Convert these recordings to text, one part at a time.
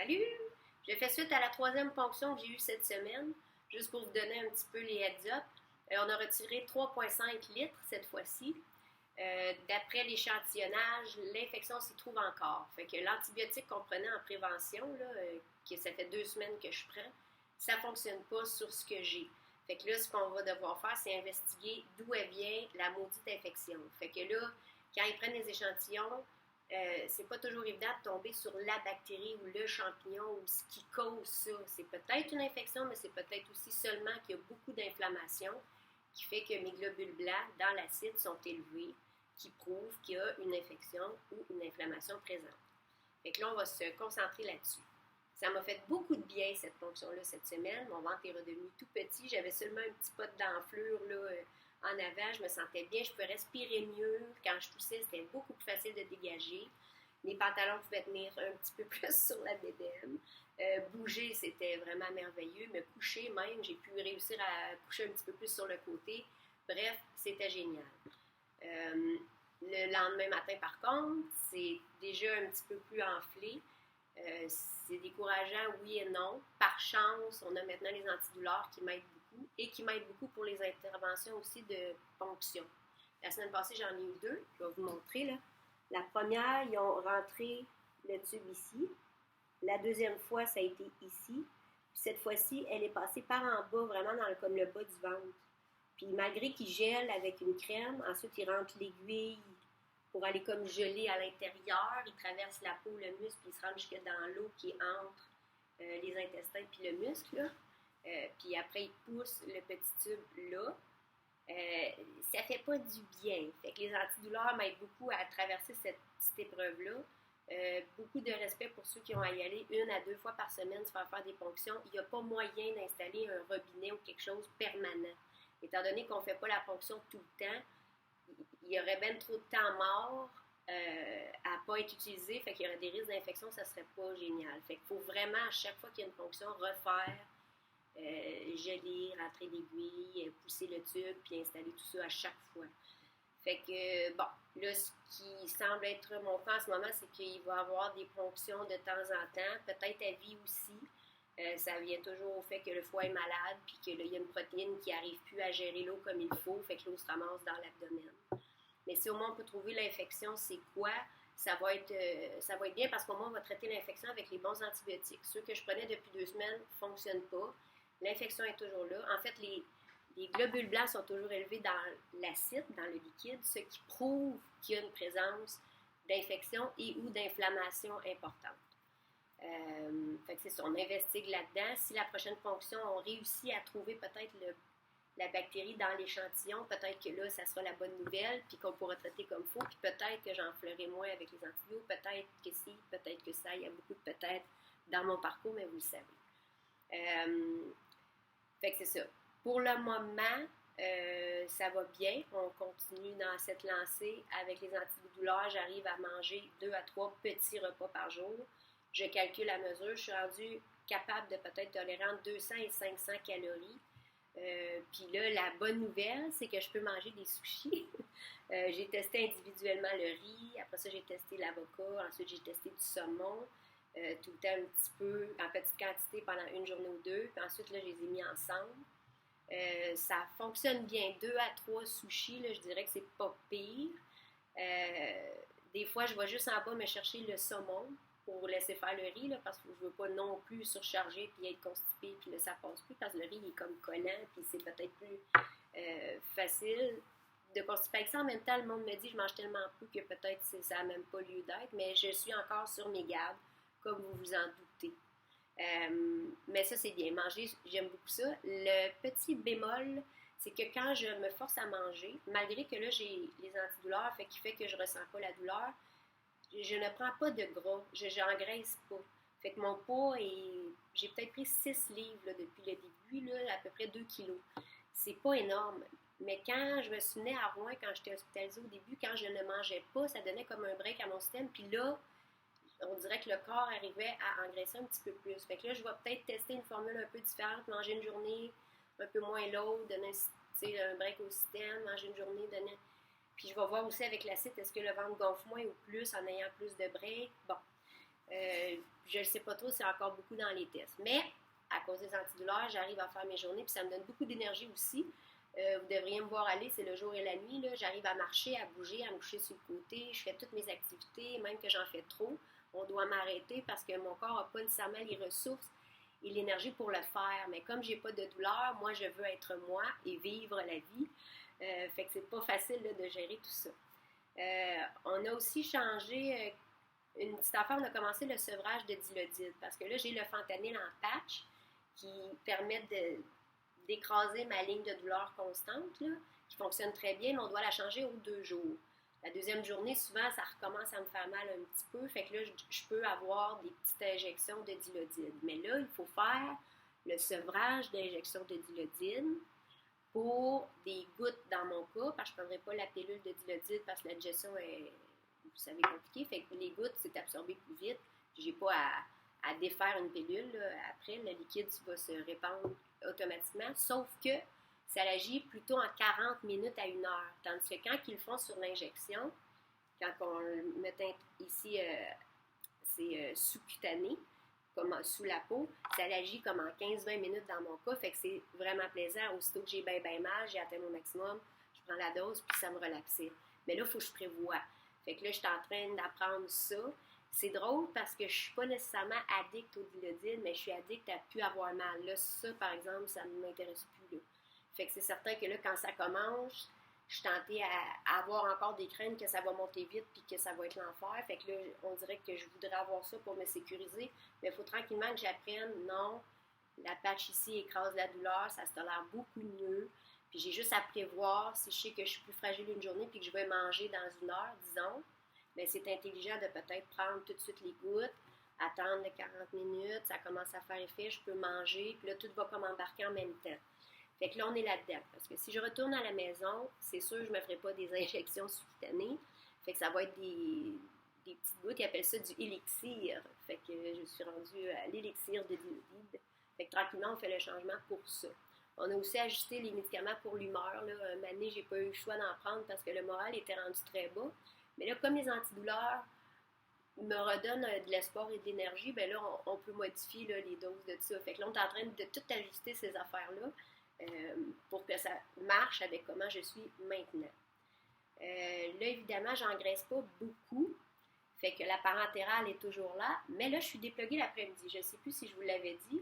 Salut! Je fais suite à la troisième ponction que j'ai eue cette semaine, juste pour vous donner un petit peu les heads-up. On a retiré 3,5 litres cette fois-ci. D'après l'échantillonnage, l'infection s'y trouve encore. Fait que l'antibiotique qu'on prenait en prévention, là, que ça fait 2 semaines que je prends, ça ne fonctionne pas sur ce que j'ai. Fait que là, ce qu'on va devoir faire, c'est investiguer d'où elle vient la maudite infection. Fait que là, quand ils prennent les échantillons, c'est pas toujours évident de tomber sur la bactérie ou le champignon ou ce qui cause ça. C'est peut-être une infection, mais c'est peut-être aussi seulement qu'il y a beaucoup d'inflammation qui fait que mes globules blancs dans l'acide sont élevés, qui prouvent qu'il y a une infection ou une inflammation présente. Fait que là, on va se concentrer là-dessus. Ça m'a fait beaucoup de bien cette ponction-là cette semaine. Mon ventre est redevenu tout petit. J'avais seulement un petit pot d'enflure là, en avant. Je me sentais bien. Je pouvais respirer mieux. Quand je toussais, c'était beaucoup plus facile de dégager. Mes pantalons pouvaient tenir un petit peu plus sur la bédaine. Bouger, c'était vraiment merveilleux. Me coucher même, j'ai pu réussir à coucher un petit peu plus sur le côté. Bref, c'était génial. Le lendemain matin, par contre, c'est déjà un petit peu plus enflé. C'est décourageant, oui et non. Par chance, on a maintenant les antidouleurs qui m'aident beaucoup et qui m'aident beaucoup pour les interventions aussi de ponction. La semaine passée, j'en ai eu 2. Je vais vous montrer, là. La première, ils ont rentré le tube ici. La deuxième fois, ça a été ici. Puis cette fois-ci, elle est passée par en bas, vraiment comme le bas du ventre. Puis malgré qu'il gèle avec une crème, ensuite, il rentre l'aiguille pour aller comme geler à l'intérieur. Il traverse la peau, le muscle, puis il se rend jusque dans l'eau qui est entre les intestins puis le muscle. Là. Puis après, il pousse le petit tube là. Ça fait pas du bien. Fait que les antidouleurs m'aident beaucoup à traverser cette petite épreuve-là. Beaucoup de respect pour ceux qui ont à y aller 1 à 2 fois par semaine se faire des ponctions. Il n'y a pas moyen d'installer un robinet ou quelque chose permanent. Étant donné qu'on ne fait pas la ponction tout le temps, il y aurait bien trop de temps mort à ne pas être utilisé, fait qu'il y aurait des risques d'infection, ça serait pas génial. Fait qu'il faut vraiment, à chaque fois qu'il y a une ponction, refaire, geler, rentrer l'aiguille, pousser le tube, puis installer tout ça à chaque fois. Fait que, bon, là, ce qui semble être mon cas en ce moment, c'est qu'il va y avoir des ponctions de temps en temps, peut-être à vie aussi. Ça vient toujours au fait que le foie est malade, puis que là, il y a une protéine qui n'arrive plus à gérer l'eau comme il faut, fait que l'eau se ramasse dans l'abdomen. Mais si au moins on peut trouver l'infection, c'est quoi? Ça va être bien parce qu'au moins on va traiter l'infection avec les bons antibiotiques. Ceux que je prenais depuis 2 semaines ne fonctionnent pas. L'infection est toujours là. En fait, les globules blancs sont toujours élevés dans l'acide, dans le liquide, ce qui prouve qu'il y a une présence d'infection et ou d'inflammation importante. Fait que c'est ça, on investigue là-dedans. Si la prochaine ponction, on réussit à trouver peut-être la bactérie dans l'échantillon, peut-être que là, ça sera la bonne nouvelle, puis qu'on pourra traiter comme il faut, puis peut-être que j'en ferai moins avec les antibiotiques, peut-être que si, peut-être que ça, il y a beaucoup de peut-être dans mon parcours, mais vous le savez. Fait que c'est ça. Pour le moment, ça va bien. On continue dans cette lancée. Avec les antidouleurs, j'arrive à manger 2 à 3 petits repas par jour. Je calcule à mesure. Je suis rendue capable de peut-être tolérer entre 200 et 500 calories. Puis là, la bonne nouvelle, c'est que je peux manger des sushis. J'ai testé individuellement le riz. Après ça, j'ai testé l'avocat. Ensuite, j'ai testé du saumon. Tout le temps un petit peu, en petite quantité pendant 1 journée ou 2. Puis ensuite, là, je les ai mis ensemble. Ça fonctionne bien. 2 à 3 sushis, là, je dirais que c'est pas pire. Des fois, je vais juste en bas me chercher le saumon pour laisser faire le riz, là, parce que je veux pas non plus surcharger puis être constipé, puis là, ça passe plus, parce que le riz, il est comme collant, puis c'est peut-être plus facile de constiper avec ça. En même temps, le monde me dit, je mange tellement peu que peut-être ça n'a même pas lieu d'être, mais je suis encore sur mes gardes, comme vous vous en doutez. Mais ça, c'est bien. Manger, j'aime beaucoup ça. Le petit bémol, c'est que quand je me force à manger, malgré que là, j'ai les antidouleurs, qui fait que je ressens pas la douleur, je ne prends pas de gras. Je n'engraisse pas. Fait que mon poids j'ai peut-être pris 6 livres là, depuis le début, là, à peu près 2 kilos. C'est pas énorme. Mais quand je me souvenais à Rouen, quand j'étais hospitalisée au début, quand je ne mangeais pas, ça donnait comme un break à mon système. Puis là, on dirait que le corps arrivait à engraisser un petit peu plus. Fait que là, je vais peut-être tester une formule un peu différente, manger une journée, un peu moins l'autre, donner un break au système, manger une journée, donner... Puis je vais voir aussi avec l'acide, est-ce que le ventre gonfle moins ou plus en ayant plus de break? Bon. Je ne sais pas trop, c'est encore beaucoup dans les tests. Mais à cause des antidouleurs, j'arrive à faire mes journées, puis ça me donne beaucoup d'énergie aussi. Vous devriez me voir aller, c'est le jour et la nuit. Là. J'arrive à marcher, à bouger, à me coucher sur le côté. Je fais toutes mes activités, même que j'en fais trop. On doit m'arrêter parce que mon corps n'a pas nécessairement les ressources et l'énergie pour le faire. Mais comme j'ai pas de douleur, moi, je veux être moi et vivre la vie. Fait que c'est pas facile là, de gérer tout ça. On a aussi changé une petite affaire, on a commencé le sevrage de dilodide parce que là, j'ai le fentanyl en patch qui permet d'écraser ma ligne de douleur constante, là, qui fonctionne très bien, mais on doit la changer aux 2 jours. La deuxième journée, souvent, ça recommence à me faire mal un petit peu, fait que là, je peux avoir des petites injections de dilodide. Mais là, il faut faire le sevrage d'injection de dilodide pour des gouttes dans mon cas, parce que je ne prendrai pas la pilule de dilodide parce que la digestion est, vous savez, compliquée. Fait que les gouttes, c'est absorbé plus vite. J'ai pas à défaire une pilule. Là. Après, le liquide va se répandre automatiquement, sauf que ça agit plutôt en 40 minutes à 1 heure. Tandis que quand ils le font sur l'injection, quand on le met ici, c'est sous-cutané, comme sous la peau, ça agit comme en 15-20 minutes dans mon cas, fait que c'est vraiment plaisant. Aussitôt que j'ai bien mal, j'ai atteint mon maximum, je prends la dose, puis ça me relaxe. Mais là, il faut que je prévoie. Fait que là, je suis en train d'apprendre ça. C'est drôle parce que je suis pas nécessairement addict au dilodide, mais je suis addict à plus avoir mal. Là, ça, par exemple, ça ne m'intéresse plus. Là. Fait que c'est certain que là, quand ça commence, je suis tentée à avoir encore des craintes que ça va monter vite puis que ça va être l'enfer. Fait que là, on dirait que je voudrais avoir ça pour me sécuriser. Mais il faut tranquillement que j'apprenne, non, la patch ici écrase la douleur, ça se tolère beaucoup mieux. Puis j'ai juste à prévoir, si je sais que je suis plus fragile une journée puis que je vais manger dans 1 heure, disons, bien c'est intelligent de peut-être prendre tout de suite les gouttes, attendre 40 minutes, ça commence à faire effet, je peux manger, puis là, tout va comme embarquer en même temps. Fait que là, on est là-dedans. Parce que si je retourne à la maison, c'est sûr que je ne me ferai pas des injections sous-cutanées. Fait que ça va être des petites gouttes, ils appellent ça du élixir. Fait que je suis rendue à l'élixir de dilodide. Fait que tranquillement, on fait le changement pour ça. On a aussi ajusté les médicaments pour l'humeur. Là. Une année, j'ai pas eu le choix d'en prendre parce que le moral était rendu très bas. Mais là, comme les antidouleurs me redonnent de l'espoir et de l'énergie, bien là, on peut modifier là, les doses de ça. Fait que là, on est en train de tout ajuster ces affaires-là pour que ça marche avec comment je suis maintenant. Là, évidemment, j'engraisse pas beaucoup. Fait que la parentérale est toujours là. Mais là, je suis dépluguée l'après-midi. Je ne sais plus si je vous l'avais dit,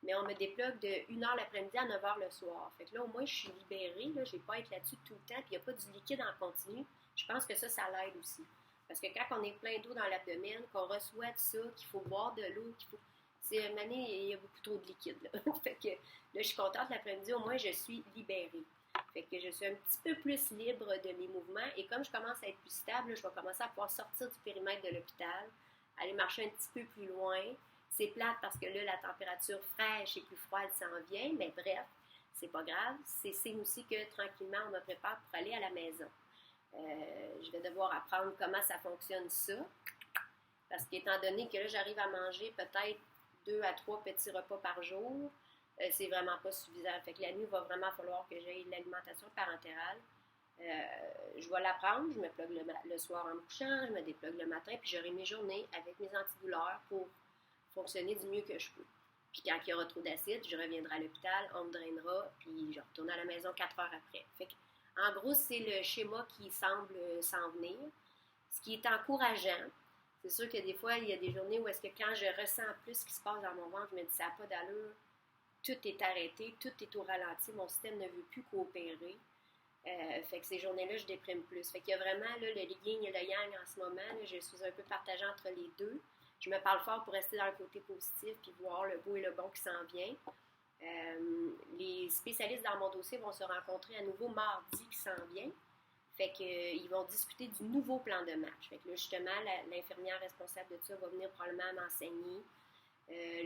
mais on me déplugue de 1 heure l'après-midi à 9 heures le soir. Fait que là, au moins, je suis libérée. Là, je n'ai pas à être là-dessus tout le temps. Puis il n'y a pas du liquide en continu. Je pense que ça l'aide aussi. Parce que quand on est plein d'eau dans l'abdomen, qu'on reçoit de ça, qu'il faut boire de l'eau, qu'il faut... C'est une année, il y a beaucoup trop de liquide. Là. Fait que là, je suis contente l'après-midi. Au moins, je suis libérée. Fait que je suis un petit peu plus libre de mes mouvements. Et comme je commence à être plus stable, là, je vais commencer à pouvoir sortir du périmètre de l'hôpital, aller marcher un petit peu plus loin. C'est plate parce que là, la température fraîche et plus froide s'en vient, mais bref, c'est pas grave. C'est signe aussi que tranquillement, on me prépare pour aller à la maison. Je vais devoir apprendre comment ça fonctionne ça. Parce qu'étant donné que là, j'arrive à manger peut-être 2 à 3 petits repas par jour, c'est vraiment pas suffisant. Fait que la nuit, il va vraiment falloir que j'aie l'alimentation parentérale. Je vais la prendre, je me plug le soir en me couchant, je me déplugue le matin, puis j'aurai mes journées avec mes antidouleurs pour fonctionner du mieux que je peux. Puis quand il y aura trop d'acide, je reviendrai à l'hôpital, on me drainera, puis je retourne à la maison 4 heures après. Fait que, en gros, c'est le schéma qui semble s'en venir, ce qui est encourageant. C'est sûr que des fois, il y a des journées où est-ce que quand je ressens plus ce qui se passe dans mon ventre, je me dis ça n'a pas d'allure, tout est arrêté, tout est au ralenti, mon système ne veut plus coopérer. Fait que ces journées-là, je déprime plus. Fait qu'il y a vraiment là, le yin et le yang en ce moment. Là, je suis un peu partagée entre les deux. Je me parle fort pour rester dans le côté positif puis voir le beau et le bon qui s'en vient. Les spécialistes dans mon dossier vont se rencontrer à nouveau mardi qui s'en vient. Fait qu'ils vont discuter du nouveau plan de match. Fait que là, justement, l'infirmière responsable de ça va venir probablement m'enseigner.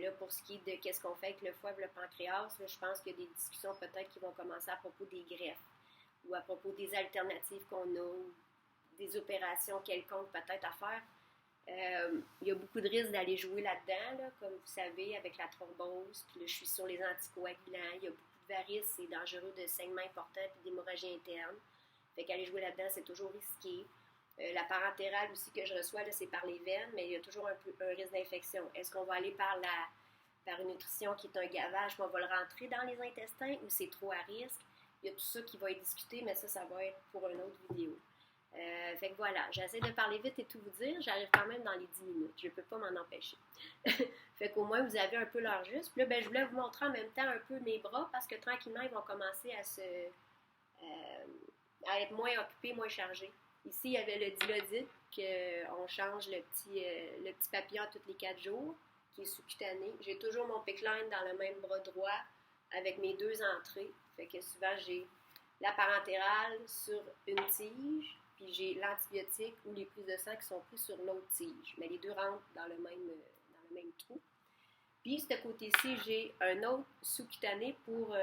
Là, pour ce qui est de qu'est-ce qu'on fait avec le foie et le pancréas, là, je pense qu'il y a des discussions peut-être qui vont commencer à propos des greffes ou à propos des alternatives qu'on a, ou des opérations quelconques peut-être à faire. Il y a beaucoup de risques d'aller jouer là-dedans, là, comme vous savez, avec la thrombose. Puis là, je suis sur les anticoagulants. Il y a beaucoup de varices, c'est dangereux de saignements importants et d'hémorragie interne. Fait qu'aller jouer là-dedans, c'est toujours risqué. La parentérale aussi que je reçois, là, c'est par les veines, mais il y a toujours un risque d'infection. Est-ce qu'on va aller par une nutrition qui est un gavage, puis on va le rentrer dans les intestins ou c'est trop à risque? Il y a tout ça qui va être discuté, mais ça va être pour une autre vidéo. Fait que voilà, j'essaie de parler vite et tout vous dire. J'arrive quand même dans les 10 minutes. Je ne peux pas m'en empêcher. Fait qu'au moins, vous avez un peu l'heure juste. Puis là, ben, je voulais vous montrer en même temps un peu mes bras parce que tranquillement, ils vont commencer à être moins occupés, moins chargés. Ici, il y avait le Dilodit, qu'on change le petit papillon tous les 4 jours, qui est sous-cutané. J'ai toujours mon pickline dans le même bras droit avec mes 2 entrées. Fait que souvent, j'ai la parentérale sur une tige, puis j'ai l'antibiotique ou les prises de sang qui sont prises sur l'autre tige. Mais les deux rentrent dans le même trou. Puis, de ce côté-ci, j'ai un autre sous-cutané pour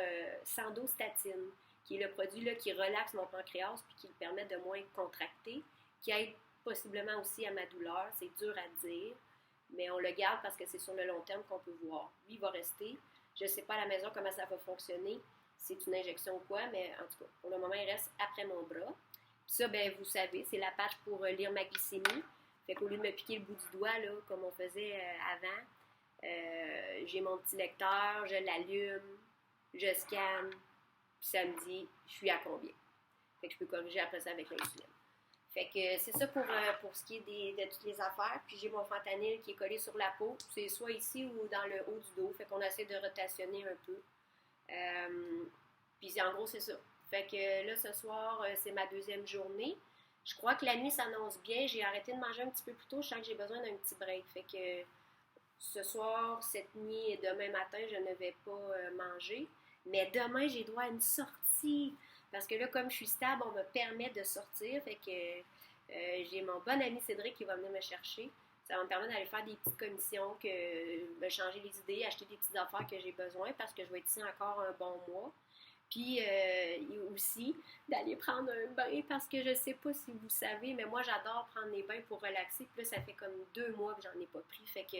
Sandostatine, qui est le produit là, qui relaxe mon pancréas puis qui le permet de moins contracter, qui aide possiblement aussi à ma douleur. C'est dur à dire, mais on le garde parce que c'est sur le long terme qu'on peut voir. Lui, il va rester. Je ne sais pas à la maison comment ça va fonctionner, c'est une injection ou quoi, mais en tout cas, pour le moment, il reste après mon bras. Puis ça, ben, vous savez, c'est la patch pour lire ma glycémie. Fait qu'au lieu de me piquer le bout du doigt, là, comme on faisait avant, j'ai mon petit lecteur, je l'allume, je scanne, puis ça me dit, je suis à combien. Fait que je peux corriger après ça avec l'insuline. Fait que c'est ça pour ce qui est de toutes les affaires. Puis j'ai mon fentanyl qui est collé sur la peau. C'est soit ici ou dans le haut du dos. Fait qu'on essaie de rotationner un peu. Puis en gros, c'est ça. Fait que là, ce soir, c'est ma 2e journée. Je crois que la nuit s'annonce bien. J'ai arrêté de manger un petit peu plus tôt. Je sens que j'ai besoin d'un petit break. Fait que ce soir, cette nuit et demain matin, je ne vais pas manger. Mais demain, j'ai droit à une sortie. Parce que là, comme je suis stable, on me permet de sortir. Fait que j'ai mon bon ami Cédric qui va venir me chercher. Ça va me permettre d'aller faire des petites commissions, me changer les idées, acheter des petites affaires que j'ai besoin parce que je vais être ici encore un bon mois. Puis aussi d'aller prendre un bain parce que je sais pas si vous savez, mais moi j'adore prendre les bains pour relaxer. Puis là, ça fait comme 2 mois que j'en ai pas pris. Fait que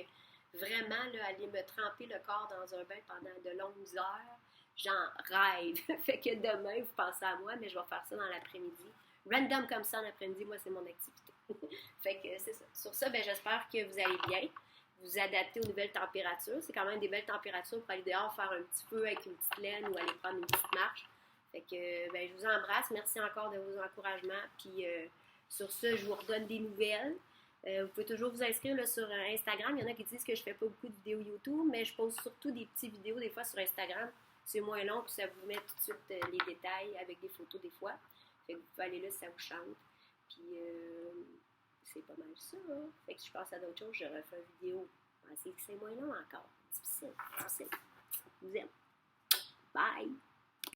vraiment, là, aller me tremper le corps dans un bain pendant de longues heures, j'en rêve. Fait que demain, vous pensez à moi, mais je vais faire ça dans l'après-midi. Random comme ça en après-midi, moi, c'est mon activité. Fait que c'est ça. Sur ça, ben, j'espère que vous allez bien. Vous adaptez aux nouvelles températures. C'est quand même des belles températures pour aller dehors faire un petit feu avec une petite laine ou aller prendre une petite marche. Fait que ben, je vous embrasse. Merci encore de vos encouragements. Puis sur ça, je vous redonne des nouvelles. Vous pouvez toujours vous inscrire là, sur Instagram. Il y en a qui disent que je fais pas beaucoup de vidéos YouTube, mais je pose surtout des petites vidéos des fois sur Instagram. C'est moins long, puis ça vous met tout de suite les détails avec des photos des fois. Fait que vous pouvez aller là si ça vous chante. Puis c'est pas mal ça. Hein? Fait que je passe à d'autres choses, je refais une vidéo. C'est moins long encore. Difficile. Je vous aime.